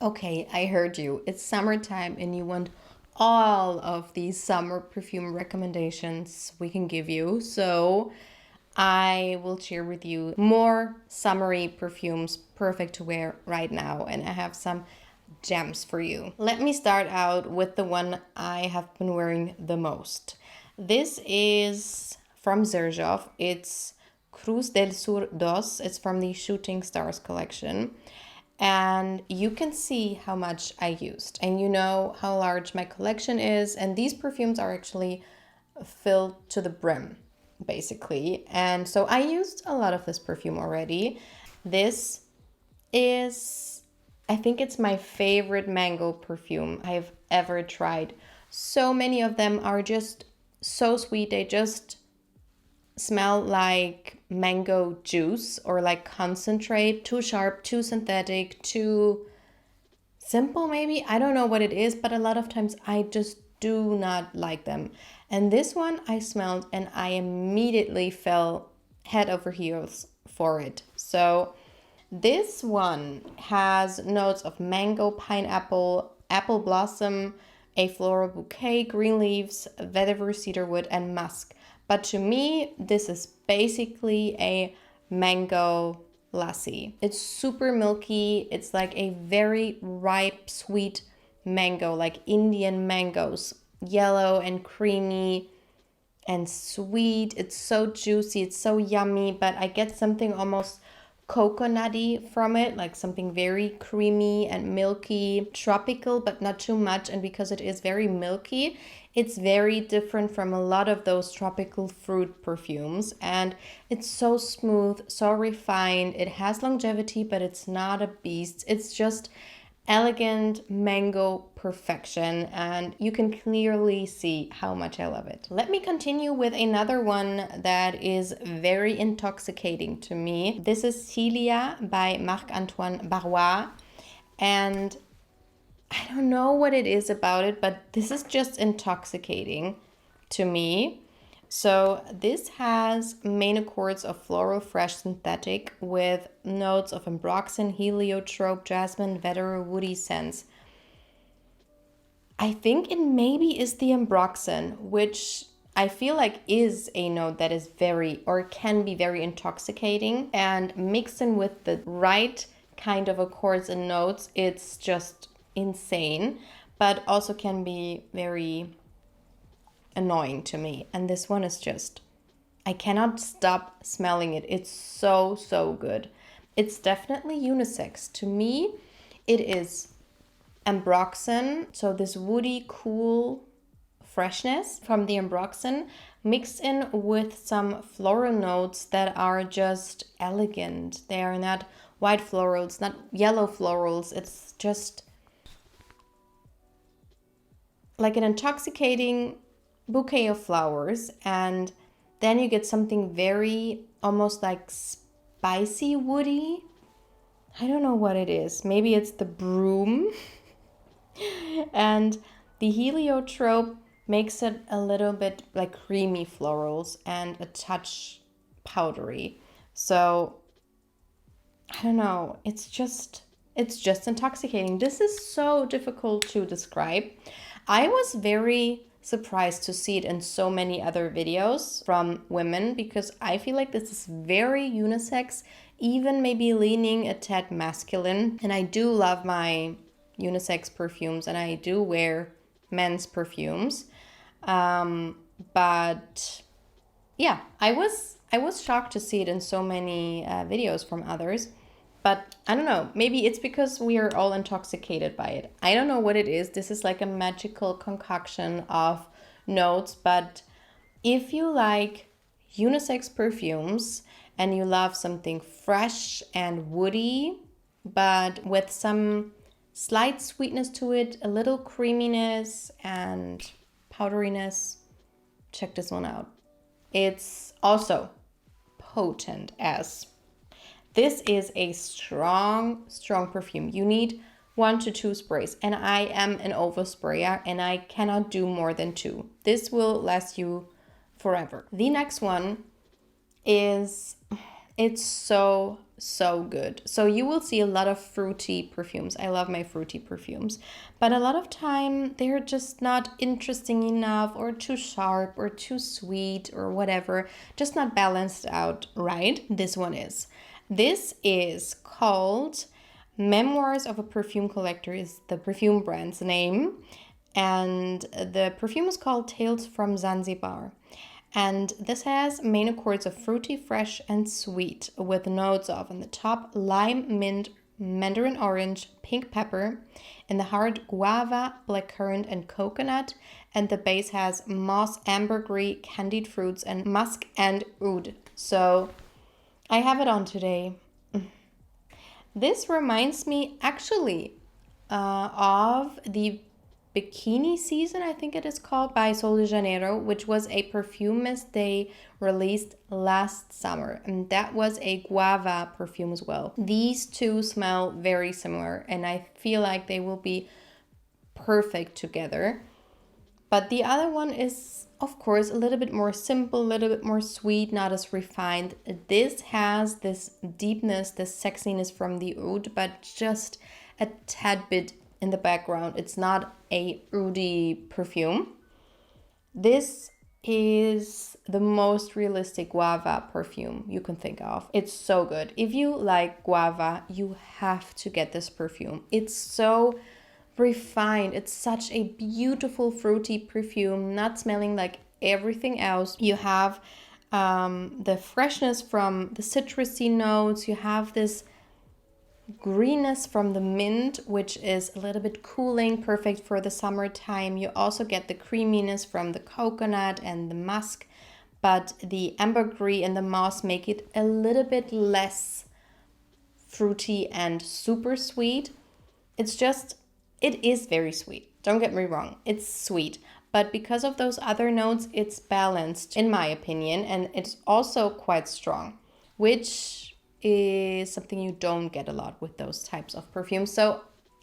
Okay, I heard you. It's summertime and you want all of these summer perfume recommendations we can give you. So I will share with you more summery perfumes perfect to wear right now. And I have some gems for you. Let me start out with the one I have been wearing the most. This is from Xerjoff. It's Cruz del Sur dos. It's from the Shooting Stars collection. And you can see how much I used. And you know how large my collection is. And these perfumes are actually filled to the brim, basically. And so I used a lot of this perfume already. This is, I think it's my favorite mango perfume I've ever tried. So many of them are just so sweet. They just smell like mango juice or like concentrate, too sharp, too synthetic, too simple maybe. I don't know what it is, but a lot of times I just do not like them. And this one I smelled and I immediately fell head over heels for it. So this one has notes of mango, pineapple, apple blossom, a floral bouquet, green leaves, vetiver, cedarwood, and musk. But to me, this is basically a mango lassi. It's super milky. It's like a very ripe, sweet mango, like Indian mangoes, yellow and creamy and sweet. It's so juicy. It's so yummy, but I get something almost coconutty from it, like something very creamy and milky, tropical, but not too much. And because it is very milky, it's very different from a lot of those tropical fruit perfumes. And it's so smooth, so refined. It has longevity, but it's not a beast. It's just elegant mango perfection, and you can clearly see how much I love it. Let me continue with another one that is very intoxicating to me. This is Tilia by Marc-Antoine Barrois, and I don't know what it is about it, but this is just intoxicating to me. So this has main accords of floral fresh synthetic with notes of ambroxan, heliotrope, jasmine, vetiver, woody scents. I think it maybe is the ambroxan, which I feel like is a note that is very or can be very intoxicating, and mixing with the right kind of accords and notes, it's just insane, but also can be very annoying to me. And this one is just, I cannot stop smelling it. It's so, so good. It's definitely unisex. To me, it is ambroxan, so this woody, cool freshness from the ambroxan mixed in with some floral notes that are just elegant. They are not white florals, not yellow florals. It's just like an intoxicating bouquet of flowers, and then you get something very almost like spicy woody. I don't know what it is. Maybe it's the broom. And the heliotrope makes it a little bit like creamy florals and a touch powdery. So I don't know. It's just intoxicating. This is so difficult to describe. I was very surprised to see it in so many other videos from women because I feel like this is very unisex, even maybe leaning a tad masculine. And I do love my unisex perfumes and I do wear men's perfumes. But yeah, I was shocked to see it in so many videos from others. But I don't know, maybe it's because we are all intoxicated by it. I don't know what it is. This is like a magical concoction of notes. But if you like unisex perfumes and you love something fresh and woody, but with some slight sweetness to it, a little creaminess and powderiness, check this one out. It's also potent as. This is a strong, strong perfume. You need 1 to 2 sprays. And I am an oversprayer and I cannot do more than 2. This will last you forever. The next one is, it's so so good. So you will see a lot of fruity perfumes. I love my fruity perfumes, but a lot of time they're just not interesting enough, or too sharp, or too sweet, or whatever, just not balanced out right. This one is. This is called Memoirs of a Perfume Collector, is the perfume brand's name, and the perfume is called Tales from Zanzibar. And this has main accords of fruity, fresh, and sweet, with notes of, on the top, lime, mint, mandarin orange, pink pepper. In the heart, guava, blackcurrant, and coconut. And the base has moss, ambergris, candied fruits, and musk and oud. So I have it on today. This reminds me actually of the Bikini Season, I think it is called, by Sol de Janeiro, which was a perfume mist they released last summer. And that was a guava perfume as well. These two smell very similar, and I feel like they will be perfect together. But the other one is, of course, a little bit more simple, a little bit more sweet, not as refined. This has this deepness, this sexiness from the oud, but just a tad bit in the background. It's not a oudy perfume. This is the most realistic guava perfume you can think of. It's so good. If you like guava, you have to get this perfume. It's so refined. It's such a beautiful fruity perfume, not smelling like everything else. You have the freshness from the citrusy notes. You have this greenness from the mint, which is a little bit cooling, perfect for the summertime. You also get the creaminess from the coconut and the musk, but the ambergris and the moss make it a little bit less fruity and super sweet. It is very sweet. Don't get me wrong, it's sweet. But because of those other notes, it's balanced, in my opinion, and it's also quite strong, which is something you don't get a lot with those types of perfumes. So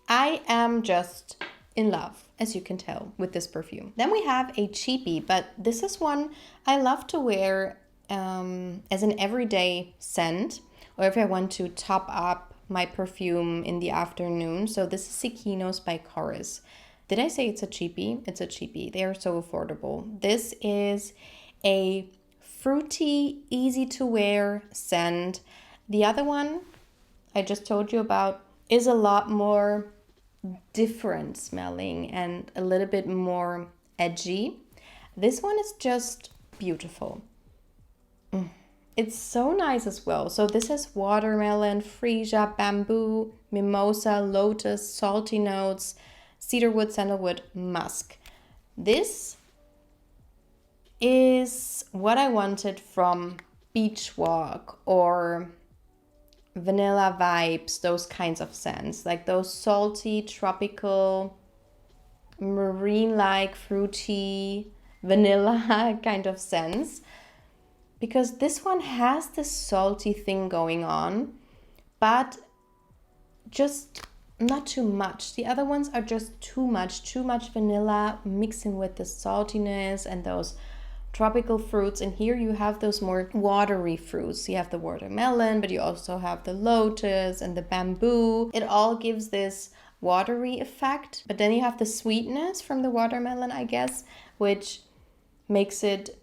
I am just in love, as you can tell, with this perfume. Then we have a cheapie, but this is one I love to wear as an everyday scent, or if I want to top up my perfume in the afternoon. So this is Sikinos by Korres. Did I say it's a cheapie? It's a cheapie. They are so affordable. This is a fruity, easy to wear scent. The other one I just told you about is a lot more different smelling and a little bit more edgy. This one is just beautiful. It's so nice as well. So this is watermelon, freesia, bamboo, mimosa, lotus, salty notes, cedarwood, sandalwood, musk. This is what I wanted from Beach Walk or vanilla vibes, those kinds of scents, like those salty, tropical, marine-like, fruity, vanilla kind of scents. Because this one has this salty thing going on, but just not too much. The other ones are just too much vanilla mixing with the saltiness and those tropical fruits. And here you have those more watery fruits. You have the watermelon, but you also have the lotus and the bamboo. It all gives this watery effect, but then you have the sweetness from the watermelon, I guess, which makes it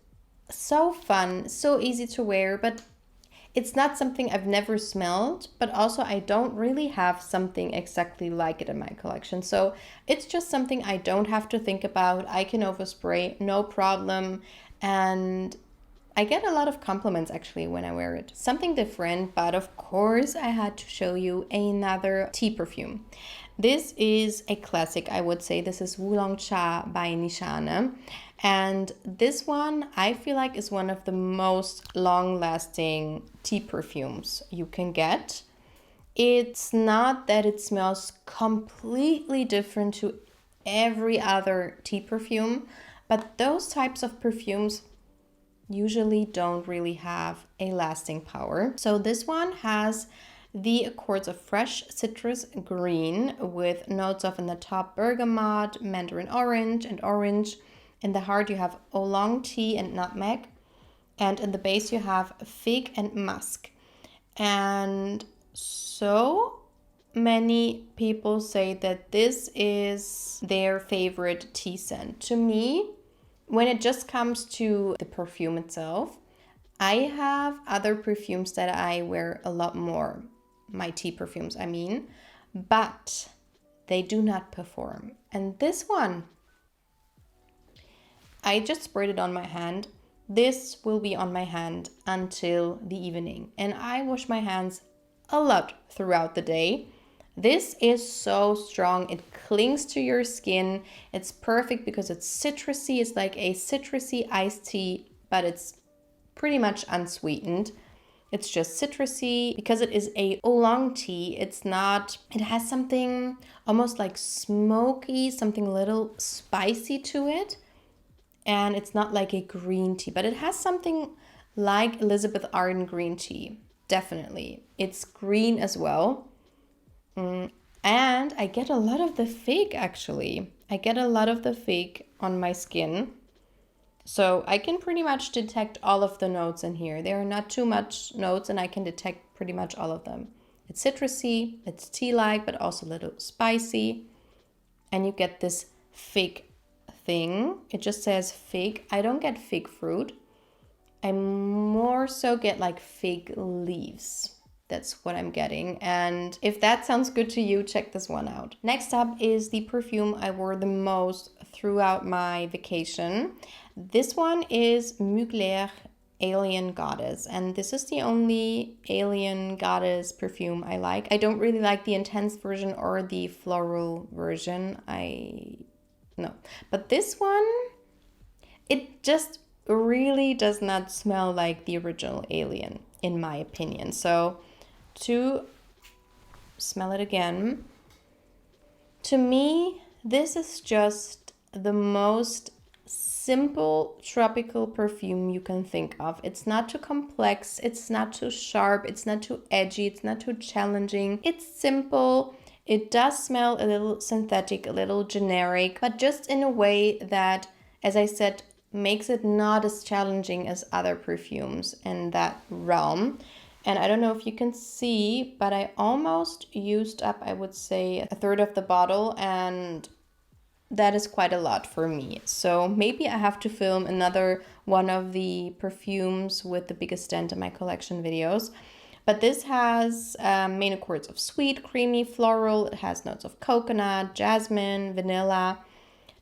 so fun, so easy to wear. But it's not something I've never smelled, but also I don't really have something exactly like it in my collection. So it's just something I don't have to think about. I can overspray, no problem. And I get a lot of compliments actually when I wear it. Something different, but of course I had to show you another tea perfume. This is a classic, I would say. This is Wulong Cha by Nishane. And this one, I feel like, is one of the most long-lasting tea perfumes you can get. It's not that it smells completely different to every other tea perfume, but those types of perfumes usually don't really have a lasting power. So this one has the accords of fresh citrus green with notes of, in the top, bergamot, mandarin orange, and orange. In the heart you have oolong tea and nutmeg, and in the base you have fig and musk. And so many people say that this is their favorite tea scent. To me, when it just comes to the perfume itself, I have other perfumes that I wear a lot more, my tea perfumes, I mean, but they do not perform. And this one, I just sprayed it on my hand. This will be on my hand until the evening. And I wash my hands a lot throughout the day. This is so strong. It clings to your skin. It's perfect because it's citrusy. It's like a citrusy iced tea, but it's pretty much unsweetened. It's just citrusy because it is a oolong tea. It has something almost like smoky, something a little spicy to it. And it's not like a green tea, but it has something like Elizabeth Arden green tea. Definitely. It's green as well. And I get a lot of the fig actually. I get a lot of the fig on my skin. So I can pretty much detect all of the notes in here. There are not too much notes and I can detect pretty much all of them. It's citrusy, it's tea-like, but also a little spicy. And you get this fig thing. It just says fig. I don't get fig fruit. I more so get like fig leaves. That's what I'm getting. And if that sounds good to you, check this one out. Next up is the perfume I wore the most throughout my vacation. This one is Mugler Alien Goddess. And this is the only Alien Goddess perfume I like. I don't really like the intense version or the floral version. No. But this one, it just really does not smell like the original Alien, in my opinion. So to smell it again, to me, this is just the most simple tropical perfume you can think of. It's not too complex, it's not too sharp, it's not too edgy, it's not too challenging. It's simple. It does smell a little synthetic, a little generic, but just in a way that, as I said, makes it not as challenging as other perfumes in that realm. And I don't know if you can see, but I almost used up, I would say, a third of the bottle, and that is quite a lot for me. So maybe I have to film another one of the perfumes with the biggest dent in my collection videos. But this has main accords of sweet, creamy, floral. It has notes of coconut, jasmine, vanilla.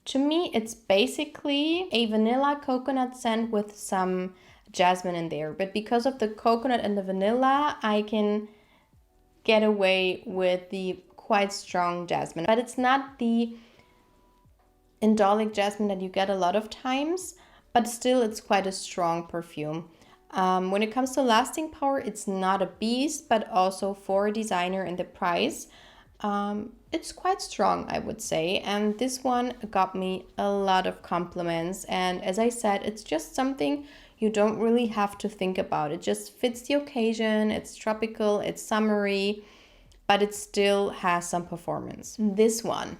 To me, it's basically a vanilla coconut scent with some jasmine in there. But because of the coconut and the vanilla, I can get away with the quite strong jasmine. But it's not the indolic jasmine that you get a lot of times, but still it's quite a strong perfume. When it comes to lasting power, it's not a beast, but also for a designer and the price, it's quite strong, I would say. And this one got me a lot of compliments. And as I said, it's just something you don't really have to think about. It just fits the occasion. It's tropical, it's summery, but it still has some performance. This one,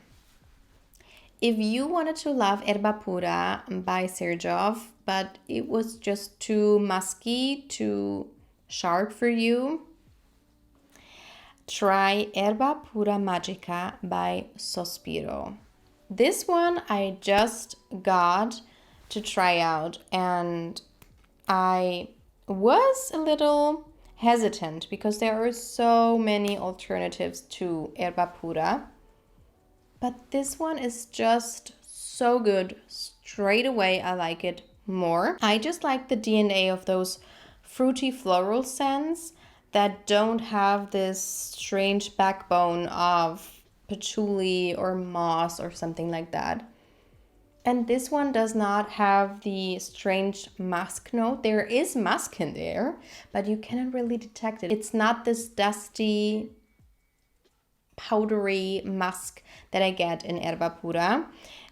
if you wanted to love Erba Pura by Xerjoff, but it was just too musky, too sharp for you, try Erba Pura Magica by Sospiro. This one I just got to try out, and I was a little hesitant because there are so many alternatives to Erba Pura. But this one is just so good. Straight away, I like it more. I just like the DNA of those fruity floral scents that don't have this strange backbone of patchouli or moss or something like that. And this one does not have the strange musk note. There is musk in there, but you cannot really detect it. It's not this dusty, powdery musk that I get in Erba Pura.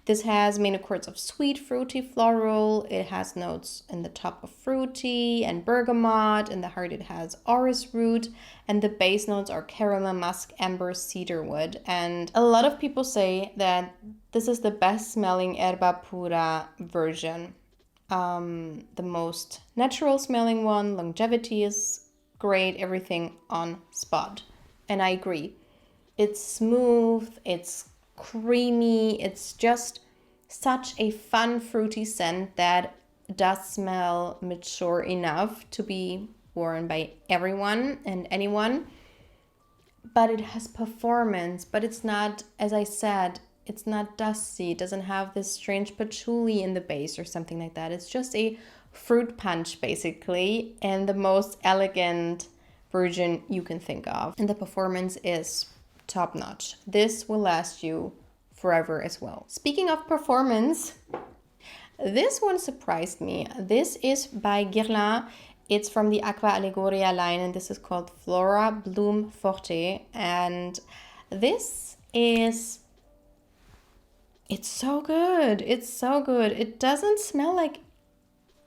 This has main accords of sweet, fruity, floral. It has notes in the top of fruity and bergamot. In the heart it has orris root. And the base notes are caramel, musk, amber, cedarwood. And a lot of people say that this is the best smelling Erba Pura version. The most natural smelling one. Longevity is great, everything on spot. And I agree. It's smooth, it's creamy, it's just such a fun fruity scent that does smell mature enough to be worn by everyone and anyone. But it has performance, but it's not, as I said, it's not dusty. It doesn't have this strange patchouli in the base or something like that. It's just a fruit punch, basically, and the most elegant version you can think of. And the performance is top notch. This will last you forever as well. Speaking of performance, this one surprised me. This is by Guerlain. It's from the Aqua Allegoria line, and this is called Florabloom Forte. And this is, it's so good. It's so good. It doesn't smell like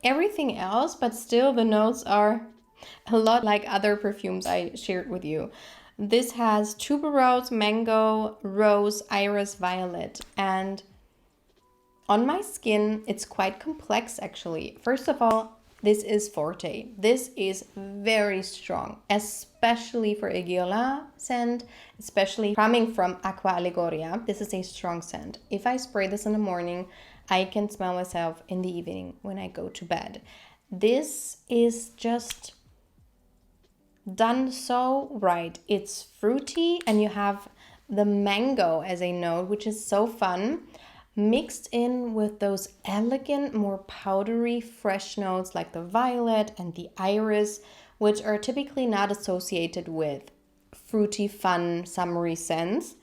everything else, but still the notes are a lot like other perfumes I shared with you. This has tuberose, mango, rose, iris, violet, and on my skin, it's quite complex actually. First of all, this is Forte. This is very strong, especially for a Guerlain scent, especially coming from Aqua Allegoria. This is a strong scent. If I spray this in the morning, I can smell myself in the evening when I go to bed. This is just done so right. It's fruity and you have the mango as a note, which is so fun, mixed in with those elegant, more powdery, fresh notes like the violet and the iris, which are typically not associated with fruity, fun, summery scents.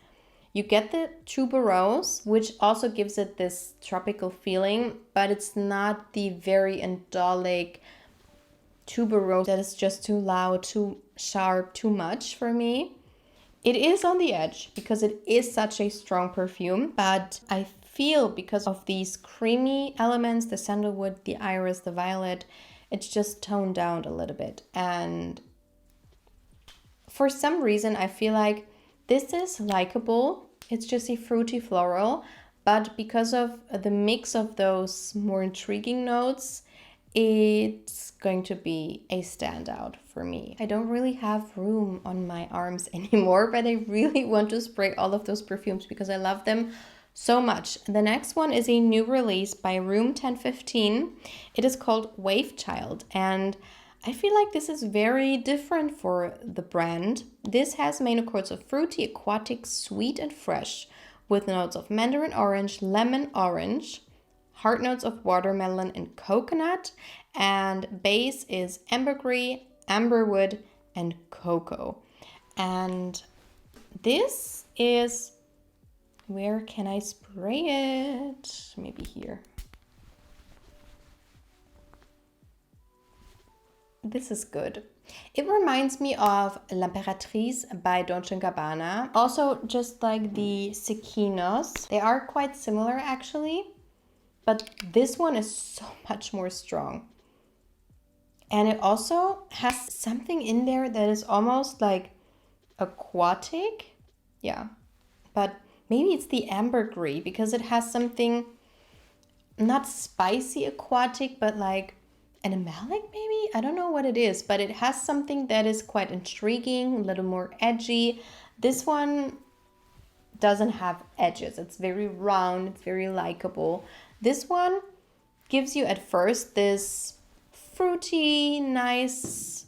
You get the tuberose, which also gives it this tropical feeling, but it's not the very indolic tuberose that is just too loud, too sharp, too much for me. It is on the edge because it is such a strong perfume, but I feel because of these creamy elements, the sandalwood, the iris, the violet, it's just toned down a little bit. And for some reason, I feel like this is likable. It's just a fruity floral, but because of the mix of those more intriguing notes, it's going to be a standout for me. I don't really have room on my arms anymore, but I really want to spray all of those perfumes because I love them so much. The next one is a new release by Room 1015. It is called Wavechild, and I feel like this is very different for the brand. This has main accords of fruity, aquatic, sweet, and fresh, with notes of mandarin orange, lemon orange, heart notes of watermelon and coconut, and base is ambergris, amberwood, and cocoa. And this is, where can I spray it? Maybe here. This is good. It reminds me of L'Impératrice by Dolce & Gabbana. Also, just like the Sikinos. They are quite similar actually, but this one is so much more strong. And it also has something in there that is almost like aquatic. Yeah, but maybe it's the ambergris because it has something not spicy aquatic, but like animalic maybe? I don't know what it is, but it has something that is quite intriguing, a little more edgy. This one doesn't have edges. It's very round, it's very likable. This one gives you at first this fruity, nice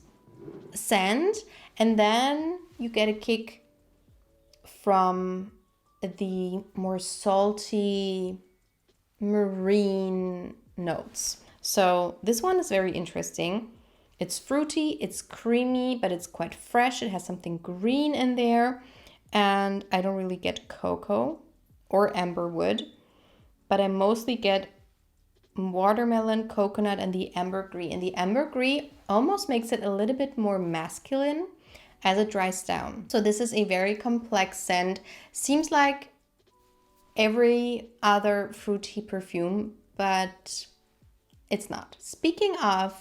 scent, and then you get a kick from the more salty marine notes. So this one is very interesting. It's fruity, it's creamy, but it's quite fresh. It has something green in there, and I don't really get cocoa or amberwood, but I mostly get watermelon, coconut, and the ambergris. And the ambergris almost makes it a little bit more masculine as it dries down. So this is a very complex scent. Seems like every other fruity perfume, but it's not. Speaking of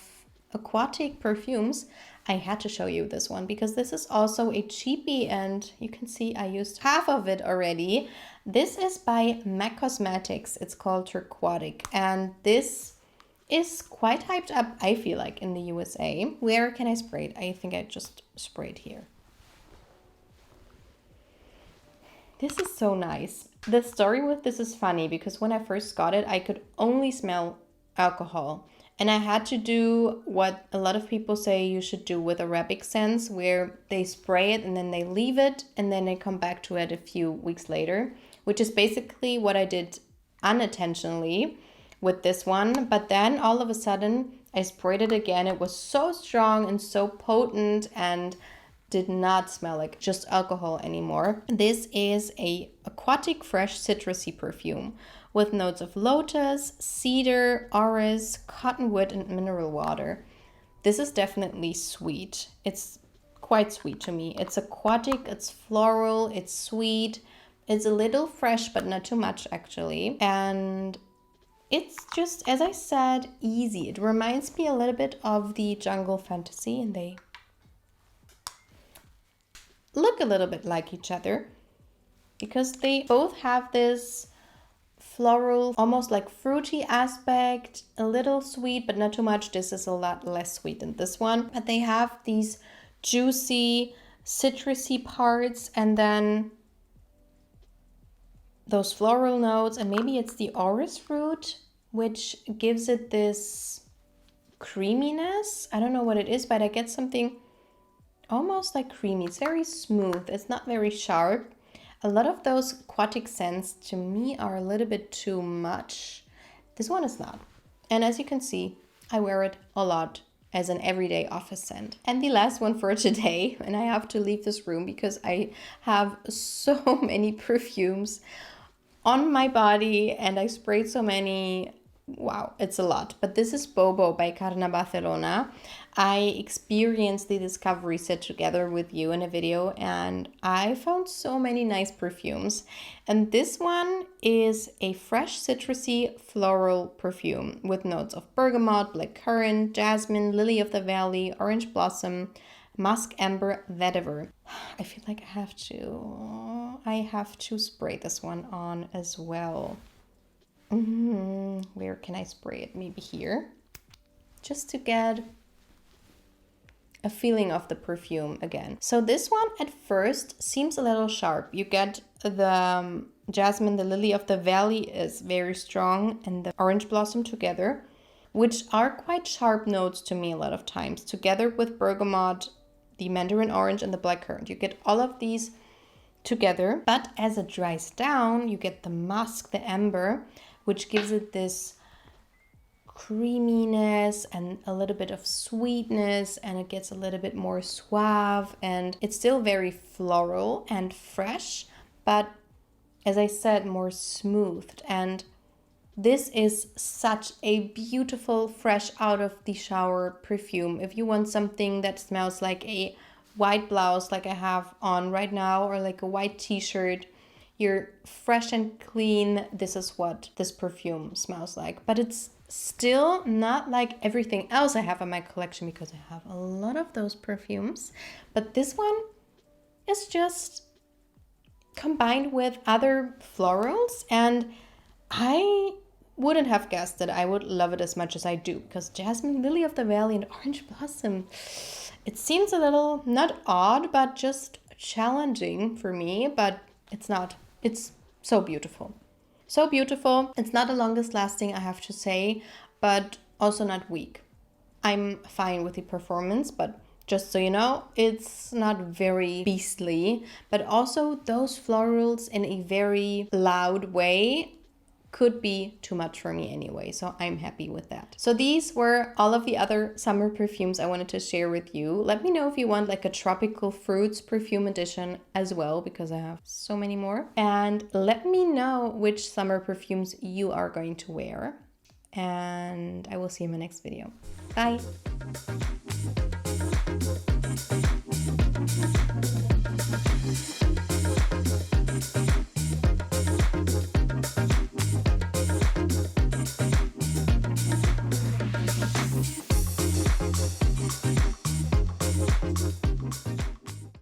aquatic perfumes, I had to show you this one because this is also a cheapie, and you can see I used half of it already. This is by MAC Cosmetics. It's called Turquatic, and this is quite hyped up, I feel like, in the USA. Where can I spray it? I think I just sprayed here. This is so nice. The story with this is funny because when I first got it, I could only smell alcohol. And I had to do what a lot of people say you should do with Arabic scents, where they spray it and then they leave it and then they come back to it a few weeks later, which is basically what I did unintentionally with this one. But then all of a sudden I sprayed it again. It was so strong and so potent and did not smell like just alcohol anymore. This is a aquatic fresh citrusy perfume with notes of lotus, cedar, orris, cottonwood, and mineral water. This is definitely sweet. It's quite sweet to me. It's aquatic, it's floral, it's sweet. It's a little fresh, but not too much actually. And it's just, as I said, easy. It reminds me a little bit of the Jungle Fantasy, and they look a little bit like each other because they both have this floral, almost like fruity aspect, a little sweet, but not too much. This is a lot less sweet than this one, but they have these juicy, citrusy parts and then those floral notes, and maybe it's the orris root, which gives it this creaminess. I don't know what it is, but I get something almost like creamy. It's very smooth. It's not very sharp. A lot of those aquatic scents to me are a little bit too much. This one is not. And as you can see, I wear it a lot as an everyday office scent. And the last one for today, and I have to leave this room because I have so many perfumes on my body and I sprayed so many. Wow, it's a lot. But this is Bobo by Carner Barcelona. I experienced the discovery set together with you in a video and I found so many nice perfumes. And this one is a fresh citrusy floral perfume with notes of bergamot, blackcurrant, jasmine, lily of the valley, orange blossom, musk, amber, vetiver. I feel like I have to spray this one on as well. Where can I spray it? Maybe here, just to get a feeling of the perfume again. So this one at first seems a little sharp. You get the jasmine, the lily of the valley is very strong, and the orange blossom together, which are quite sharp notes to me a lot of times, together with bergamot, the mandarin orange, and the blackcurrant. You get all of these together, but as it dries down, you get the musk, the amber, which gives it this creaminess and a little bit of sweetness, and it gets a little bit more suave, and it's still very floral and fresh, but as I said, more smoothed. And this is such a beautiful, fresh out of the shower perfume. If you want something that smells like a white blouse like I have on right now, or like a white t-shirt, you're fresh and clean, this is what this perfume smells like. But it's still not like everything else I have in my collection, because I have a lot of those perfumes. But this one is just combined with other florals, and I wouldn't have guessed that I would love it as much as I do, because jasmine, lily of the valley, and orange blossom, it seems a little, not odd, but just challenging for me, but it's not. It's so beautiful. So beautiful. It's not the longest lasting, I have to say, but also not weak. I'm fine with the performance, but just so you know, it's not very beastly, but also those florals in a very loud way could be too much for me anyway, so I'm happy with that. So these were all of the other summer perfumes I wanted to share with you. Let me know if you want like a tropical fruits perfume edition as well, because I have so many more. And let me know which summer perfumes you are going to wear. And I will see you in my next video. Bye!